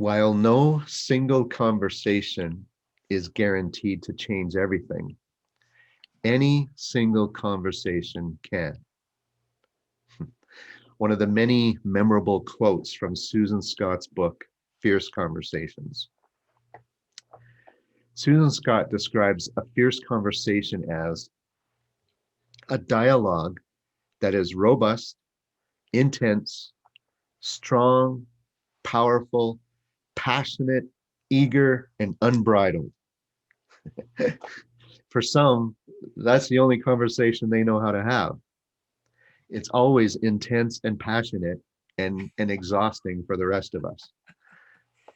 While no single conversation is guaranteed to change everything, any single conversation can. One of the many memorable quotes from Susan Scott's book, Fierce Conversations. Susan Scott describes a fierce conversation as a dialogue that is robust, intense, strong, powerful, passionate, eager, and unbridled. For some, that's the only conversation they know how to have. It's always intense and passionate and exhausting for the rest of us.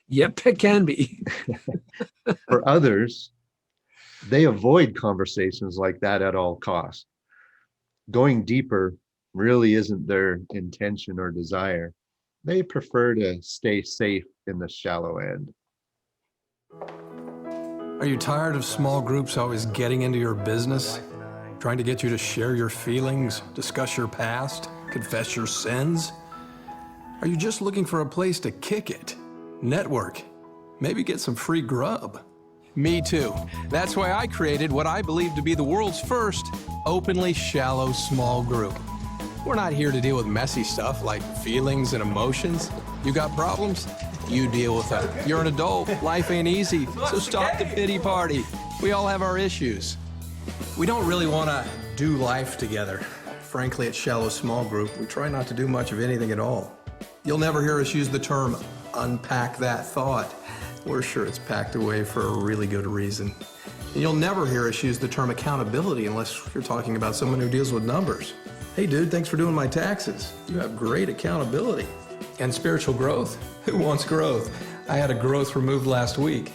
Yep, it can be. For others, they avoid conversations like that at all costs. Going deeper really isn't their intention or desire. They prefer to stay safe in the shallow end. Are you tired of small groups always getting into your business? Trying to get you to share your feelings, discuss your past, confess your sins? Are you just looking for a place to kick it, network, maybe get some free grub? Me too. That's why I created what I believe to be the world's first openly shallow small group. We're not here to deal with messy stuff like feelings and emotions. You got problems? You deal with them. You're an adult. Life ain't easy. So stop the pity party. We all have our issues. We don't really want to do life together. Frankly, at Shallow Small Group, we try not to do much of anything at all. You'll never hear us use the term unpack that thought. We're sure it's packed away for a really good reason. And you'll never hear us use the term accountability unless you're talking about someone who deals with numbers. Hey dude, thanks for doing my taxes. You have great accountability. And spiritual growth? Who wants growth? I had a growth removed last week.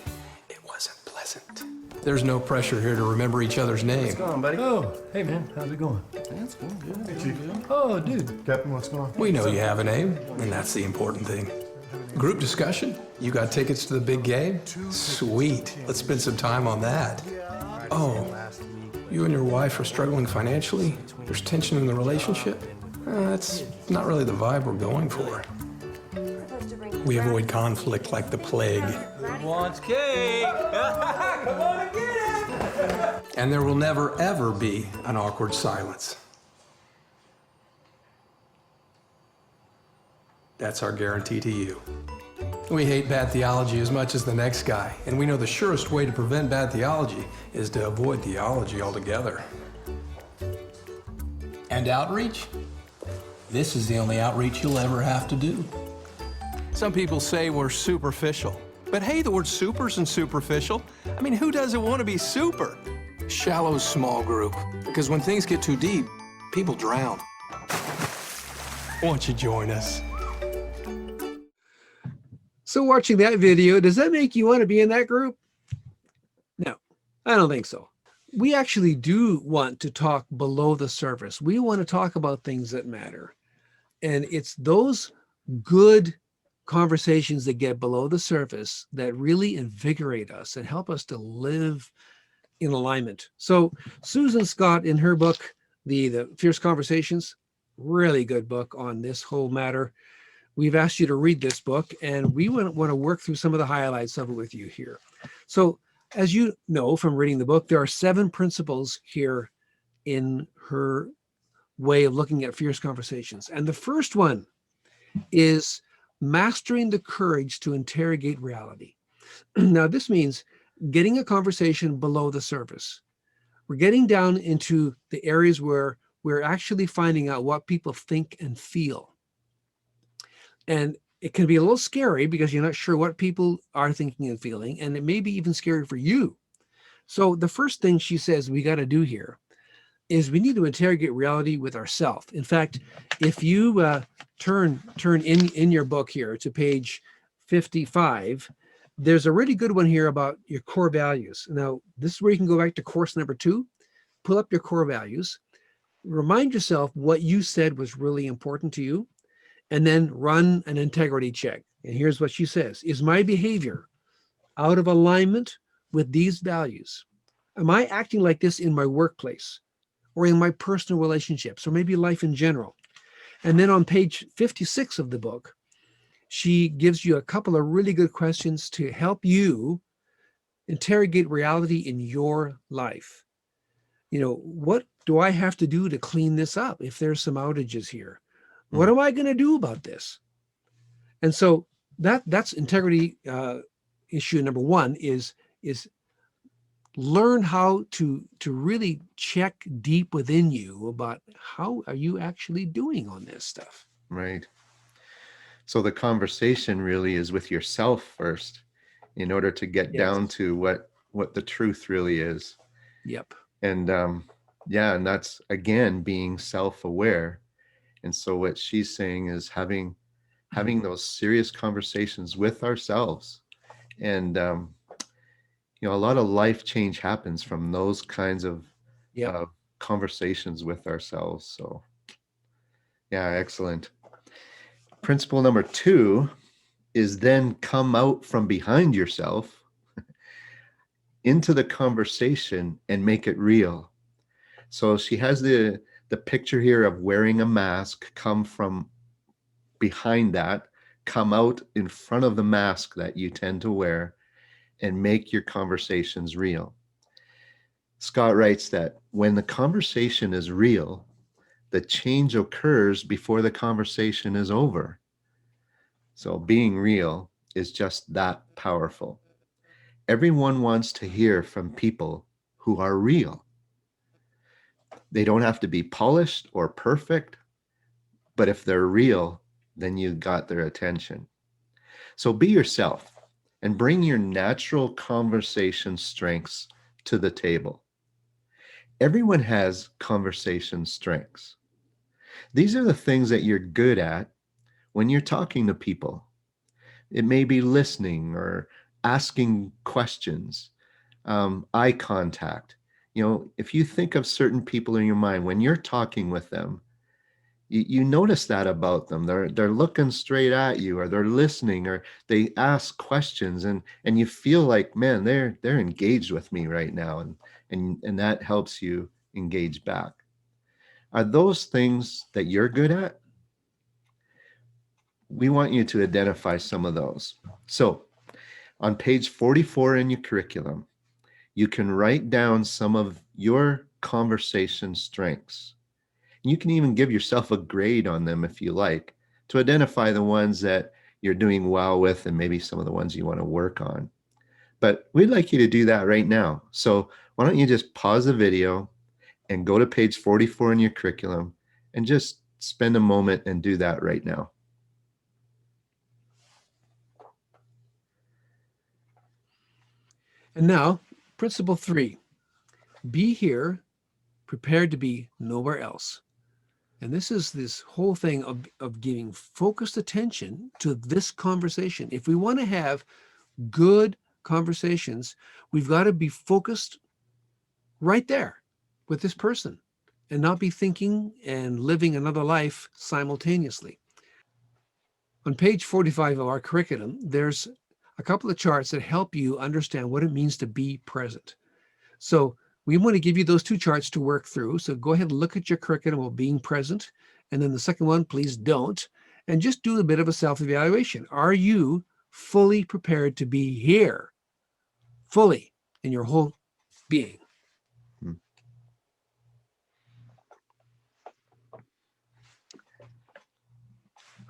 It wasn't pleasant. There's no pressure here to remember each other's name. What's going on, buddy? Oh, hey man, how's it going? That's going good. Hey, Chief. Oh, dude, Captain, what's going on? We know you have a name, and that's the important thing. Group discussion? You got tickets to the big game? Sweet. Let's spend some time on that. Oh, you and your wife are struggling financially? There's tension in the relationship? That's not really the vibe we're going for. We avoid conflict like the plague. Who wants cake? Come on and get it! And there will never, ever be an awkward silence. That's our guarantee to you. We hate bad theology as much as the next guy, and we know the surest way to prevent bad theology is to avoid theology altogether. And outreach? This is the only outreach you'll ever have to do. Some people say we're superficial. But hey, the word super isn't superficial. I mean, who doesn't want to be super? Shallow small group. Because when things get too deep, people drown. Won't you join us? So watching that video, does that make you want to be in that group? No, I don't think so. We actually do want to talk below the surface. We want to talk about things that matter. And it's those good conversations that get below the surface that really invigorate us and help us to live in alignment. So Susan Scott, in her book, the Fierce Conversations, really good book on this whole matter. We've asked you to read this book, and we want to work through some of the highlights of it with you here. So as you know from reading the book, there are 7 principles here in her way of looking at fierce conversations. And the first one is mastering the courage to interrogate reality. Now, this means getting a conversation below the surface. We're getting down into the areas where we're actually finding out what people think and feel. And it can be a little scary because you're not sure what people are thinking and feeling, and it may be even scary for you. So the first thing she says we got to do here is we need to interrogate reality with ourselves. In fact, if you turn in your book here to page 55, there's a really good one here about your core values. Now, this is where you can go back to course number 2, pull up your core values, remind yourself what you said was really important to you, and then run an integrity check. And here's what she says: is my behavior out of alignment with these values? Am I acting like this in my workplace or in my personal relationships, or maybe life in general? And then on page 56 of the book, She gives you a couple of really good questions to help you interrogate reality in your life. What do I have to do to clean this up if there's some outages here? What am I going to do about this? And so that's integrity issue number one is learn how to really check deep within you about how are you actually doing on this stuff. Right. So the conversation really is with yourself first in order to get down to what the truth really is. Yep. And and that's again being self-aware. And so what she's saying is having those serious conversations with ourselves. And a lot of life change happens from those kinds of conversations with ourselves. So yeah, excellent. Principle number 2 is then come out from behind yourself into the conversation and make it real. So she has the picture here of wearing a mask, come from behind that, come out in front of the mask that you tend to wear, and make your conversations real. Scott writes that when the conversation is real, the change occurs before the conversation is over. So being real is just that powerful. Everyone wants to hear from people who are real. They don't have to be polished or perfect, but if they're real, then you got their attention. So be yourself and bring your natural conversation strengths to the table. Everyone has conversation strengths. These are the things that you're good at when you're talking to people. It may be listening or asking questions, eye contact. If you think of certain people in your mind, when you're talking with them, you notice that about them. They're looking straight at you, or they're listening, or they ask questions, and you feel like, man, they're engaged with me right now, and that helps you engage back. Are those things that you're good at? We want you to identify some of those. So on page 44 in your curriculum, you can write down some of your conversation strengths. You can even give yourself a grade on them if you like, to identify the ones that you're doing well with and maybe some of the ones you want to work on. But we'd like you to do that right now. So why don't you just pause the video and go to page 44 in your curriculum and just spend a moment and do that right now. And now, principle 3, be here, prepared to be nowhere else. And this is this whole thing of giving focused attention to this conversation. If we want to have good conversations, we've got to be focused right there with this person and not be thinking and living another life simultaneously. On page 45 of our curriculum, there's a couple of charts that help you understand what it means to be present. So we want to give you those 2 charts to work through. So go ahead and look at your curriculum of being present. And then the second one, please don't. And just do a bit of a self-evaluation. Are you fully prepared to be here? Fully in your whole being.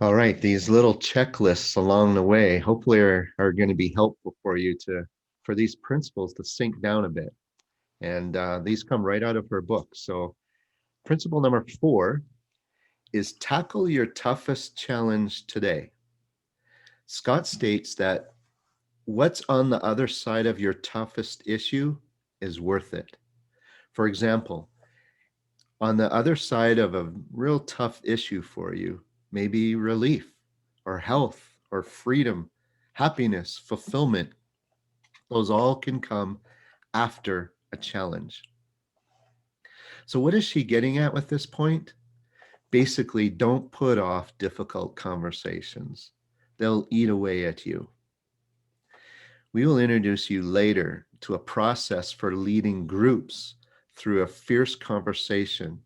All right, these little checklists along the way hopefully are going to be helpful for you for these principles to sink down a bit. And these come right out of her book. So principle number 4 is tackle your toughest challenge today. Scott states that what's on the other side of your toughest issue is worth it. For example, on the other side of a real tough issue for you, maybe relief or health or freedom, happiness, fulfillment, those all can come after a challenge. So what is she getting at with this point? Basically, don't put off difficult conversations. They'll eat away at you. We will introduce you later to a process for leading groups through a fierce conversation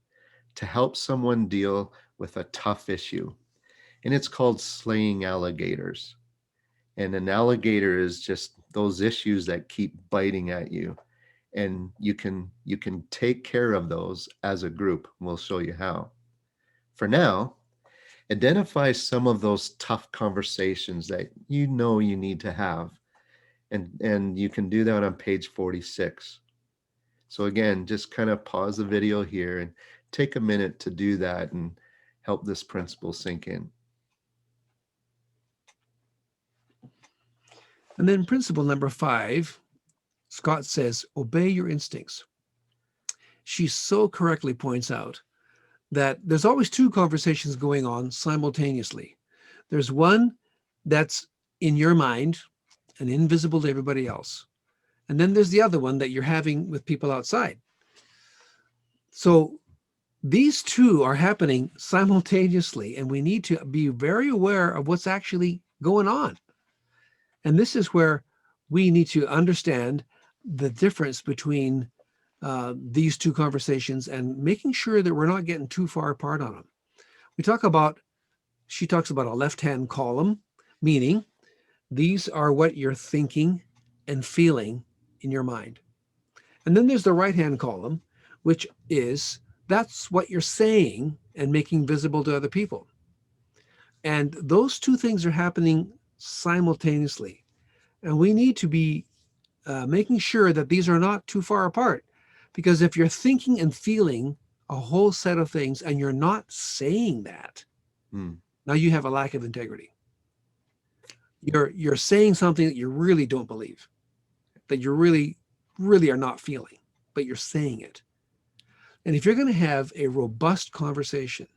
to help someone deal with a tough issue. and it's called Slaying Alligators. And an alligator is just those issues that keep biting at you. And you can take care of those as a group. We'll show you how. For now, identify some of those tough conversations that you know you need to have. And you can do that on page 46. So again, just kind of pause the video here and take a minute to do that and help this principle sink in. And then principle number 5, Scott says, obey your instincts. She so correctly points out that there's always 2 conversations going on simultaneously. There's one that's in your mind and invisible to everybody else. And then there's the other one that you're having with people outside. So these 2 are happening simultaneously, and we need to be very aware of what's actually going on. And this is where we need to understand the difference between these 2 conversations and making sure that we're not getting too far apart on them. She talks about a left-hand column, meaning these are what you're thinking and feeling in your mind. And then there's the right-hand column, which is that's what you're saying and making visible to other people. And those 2 things are happening simultaneously. And we need to be making sure that these are not too far apart. Because if you're thinking and feeling a whole set of things and you're not saying that, now you have a lack of integrity. You're saying something that you really don't believe, that you really are not feeling, but you're saying it. And if you're going to have a robust conversation,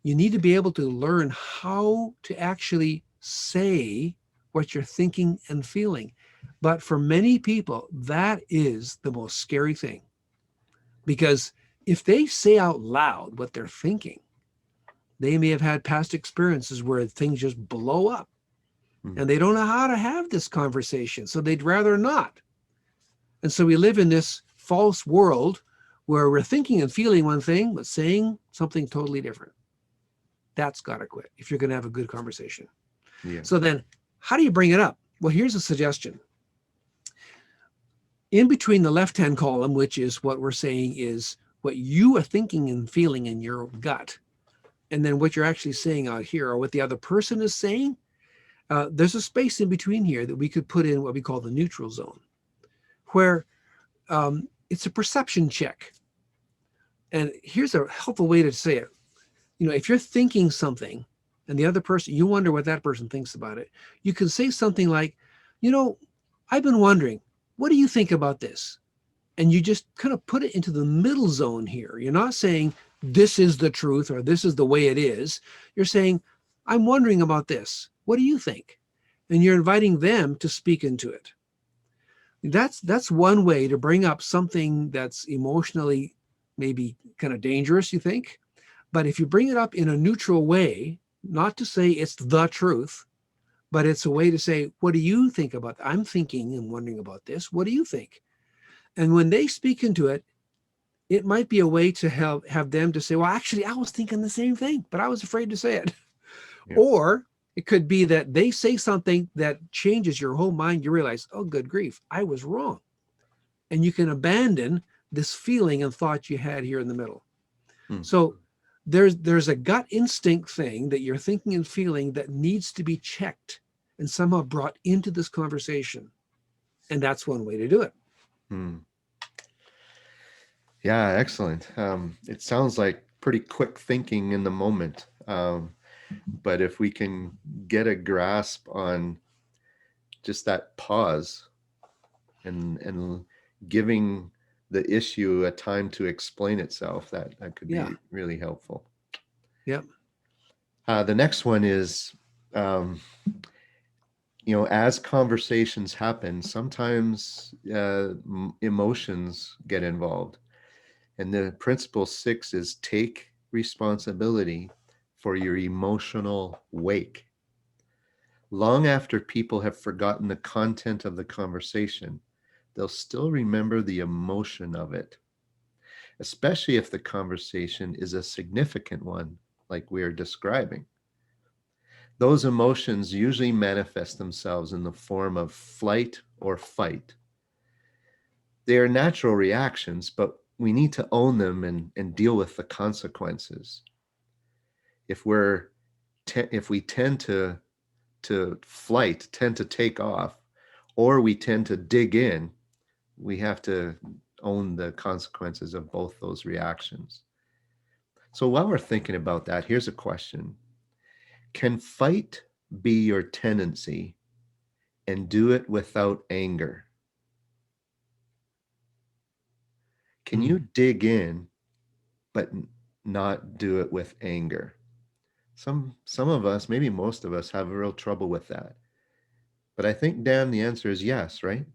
you need to be able to learn how to actually say what you're thinking and feeling. But for many people, that is the most scary thing. Because if they say out loud what they're thinking, they may have had past experiences where things just blow up. And they don't know how to have this conversation, so they'd rather not. And so we live in this false world where we're thinking and feeling one thing, but saying something totally different. That's got to quit if you're going to have a good conversation. Yeah. So then how do you bring it up? Well, here's a suggestion. In between the left-hand column, which is what we're saying is what you are thinking and feeling in your gut, and then what you're actually saying out here, or what the other person is saying, there's a space in between here that we could put in what we call the neutral zone, where it's a perception check. And here's a helpful way to say it. If you're thinking something and the other person, you wonder what that person thinks about it, you can say something like, I've been wondering, what do you think about this? And you just kind of put it into the middle zone here. You're not saying this is the truth or this is the way it is. You're saying, I'm wondering about this. What do you think? And you're inviting them to speak into it. That's one way to bring up something that's emotionally maybe kind of dangerous, you think. But if you bring it up in a neutral way, not to say it's the truth, but it's a way to say, what do you think about that? I'm thinking and wondering about this. What do you think? And when they speak into it, it might be a way to have them to say, well, actually, I was thinking the same thing, but I was afraid to say it. Yeah. Or it could be that they say something that changes your whole mind. You realize, oh, good grief, I was wrong. And you can abandon this feeling and thought you had here in the middle. So there's a gut instinct thing that you're thinking and feeling that needs to be checked and somehow brought into this conversation. And that's one way to do it. Yeah, excellent. It sounds like pretty quick thinking in the moment. But if we can get a grasp on just that pause and giving the issue a time to explain itself, that could be really helpful. Yep. The next one is, as conversations happen, sometimes emotions get involved. And the principle 6 is take responsibility for your emotional wake. Long after people have forgotten the content of the conversation, they'll still remember the emotion of it, especially if the conversation is a significant one, like we are describing. Those emotions usually manifest themselves in the form of flight or fight. They are natural reactions, but we need to own them and deal with the consequences. If if we tend to flight, tend to take off, or we tend to dig in, we have to own the consequences of both those reactions. So while we're thinking about that, here's a question. Can fight be your tendency and do it without anger? Can you dig in, but not do it with anger? Some of us, maybe most of us, have real trouble with that. But I think, Dan, the answer is yes, right?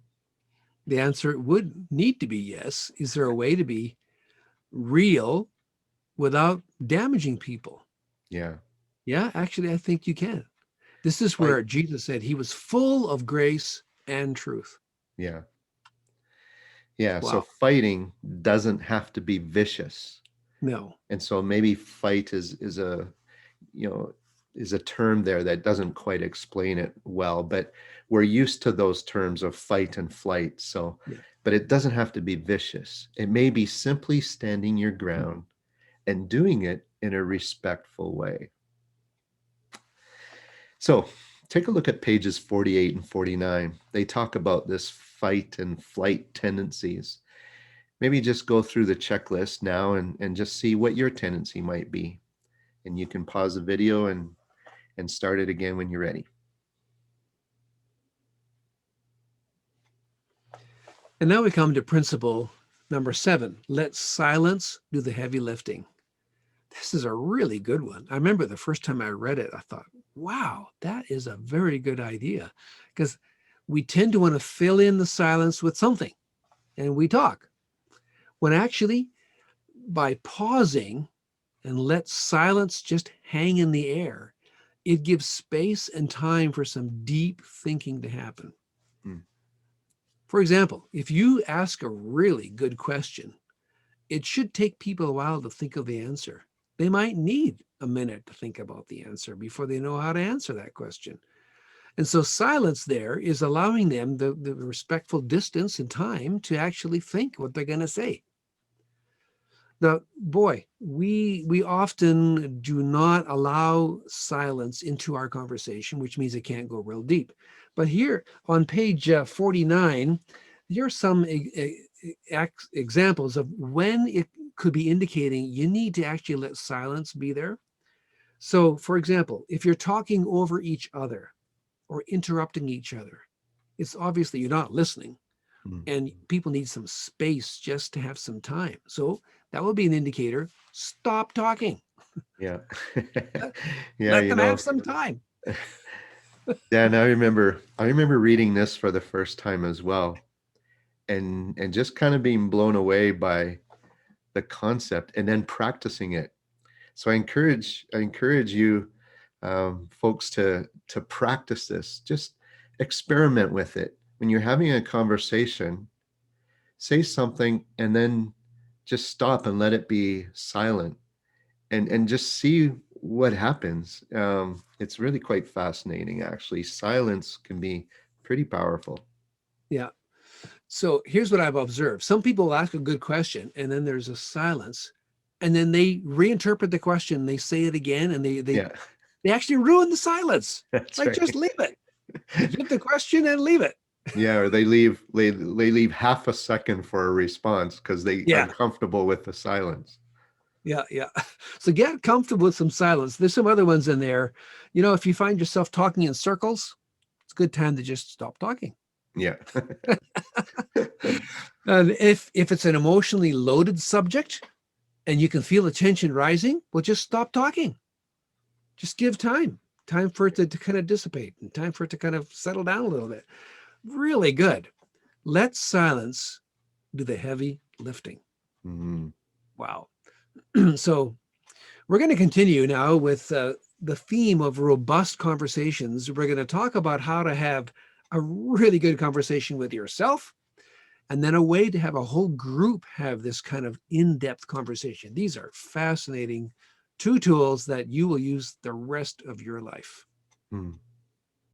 The answer would need to be yes. Is there a way to be real without damaging people? Yeah. Yeah, actually, I think you can. This is where Jesus said he was full of grace and truth. Yeah. Yeah. So Wow. fighting doesn't have to be vicious. No. And so maybe fight is a, is a term there that doesn't quite explain it well, but we're used to those terms of fight and flight. So, Yeah. but it doesn't have to be vicious. It may be simply standing your ground and doing it in a respectful way. So take a look at pages 48 and 49. They talk about this fight and flight tendencies. Maybe just go through the checklist now and just see what your tendency might be. And you can pause the video and start it again when you're ready. And now we come to principle number 7. Let silence do the heavy lifting. This is a really good one. I remember the first time I read it, I thought, wow, that is a very good idea. Because we tend to want to fill in the silence with something, and we talk. When actually, by pausing and let silence just hang in the air, it gives space and time for some deep thinking to happen. For example, if you ask a really good question, it should take people a while to think of the answer. They might need a minute to think about the answer before they know how to answer that question. And so silence there is allowing them the respectful distance and time to actually think what they're going to say. Now, boy, we often do not allow silence into our conversation, which means it can't go real deep. But here on page 49, there are some examples of when it could be indicating you need to actually let silence be there. So, for example, if you're talking over each other or interrupting each other, it's obviously you're not listening. And people need some space just to have some time. So that will be an indicator. Stop talking. Yeah. Let them have some time. Yeah, and I remember reading this for the first time as well, and just kind of being blown away by the concept and then practicing it. So I encourage you folks to practice this. Just experiment with it. When you're having a conversation, say something and then just stop and let it be silent and just see what happens. It's really quite fascinating, actually. Silence can be pretty powerful. Yeah. So here's what I've observed. Some people will ask a good question and then there's a silence and then they reinterpret the question. They say it again and they actually ruin the silence. That's like, right. just leave it. Give the question and leave it. Yeah, or they leave half a second for a response because they are comfortable with the silence. Yeah. So get comfortable with some silence. There's some other ones in there. If you find yourself talking in circles, it's a good time to just stop talking. Yeah. And if it's an emotionally loaded subject and you can feel the tension rising, well, just stop talking. Just give time for it to kind of dissipate and time for it to kind of settle down a little bit. Really good. Let silence do the heavy lifting. Mm-hmm. Wow. So we're going to continue now with the theme of robust conversations. We're going to talk about how to have a really good conversation with yourself, and then a way to have a whole group have this kind of in-depth conversation. These are fascinating 2 tools that you will use the rest of your life. Hmm.